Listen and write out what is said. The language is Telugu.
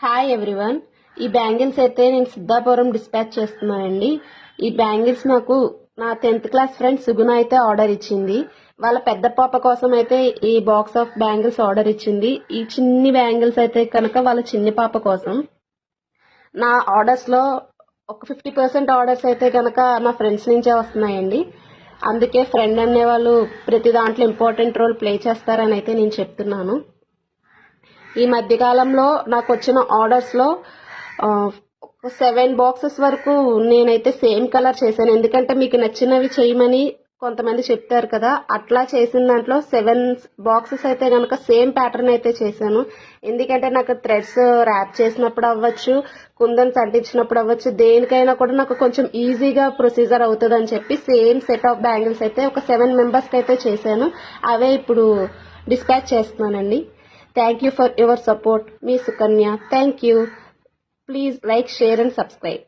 Hi everyone. ఈ బ్యాంగిల్స్ అయితే నేను సిద్ధాపురం డిస్పాచ్ చేస్తున్నానండి. ఈ బ్యాంగిల్స్ నాకు నా 10th క్లాస్ ఫ్రెండ్ సుగుణ అయితే ఆర్డర్ ఇచ్చింది. వాళ్ళ పెద్ద పాప కోసం అయితే ఈ బాక్స్ ఆఫ్ బ్యాంగిల్స్ ఆర్డర్ ఇచ్చింది. ఈ చిన్ని బ్యాంగిల్స్ అయితే కనుక వాళ్ళ చిన్ని పాప కోసం. నా ఆర్డర్స్ లో ఒక 50% ఆర్డర్స్ అయితే కనుక నా ఫ్రెండ్స్ నుంచే వస్తున్నాయండి. అందుకే ఫ్రెండ్ అనేవాళ్ళు ప్రతి దాంట్లో ఇంపార్టెంట్ రోల్ ప్లే చేస్తారని అయితే నేను చెప్తున్నాను. ఈ మధ్యకాలంలో నాకు వచ్చిన ఆర్డర్స్లో 7 బాక్సెస్ వరకు నేనైతే సేమ్ కలర్ చేశాను. ఎందుకంటే మీకు నచ్చినవి చేయమని కొంతమంది చెప్తారు కదా, అట్లా చేసిన దాంట్లో 7 బాక్సెస్ అయితే కనుక సేమ్ ప్యాటర్న్ అయితే చేశాను. ఎందుకంటే నాకు థ్రెడ్స్ ర్యాప్ చేసినప్పుడు అవ్వచ్చు, కుందన్స్ అంటించినప్పుడు అవ్వచ్చు, దేనికైనా కూడా నాకు కొంచెం ఈజీగా ప్రొసీజర్ అవుతుంది అని చెప్పి సేమ్ సెట్ ఆఫ్ బ్యాంగిల్స్ అయితే ఒక 7 మెంబర్స్కి అయితే చేశాను. అవే ఇప్పుడు డిస్పాచ్ చేస్తున్నానండి. Thank you for your support. Me Sukanya. Thank you. Please like, share and subscribe.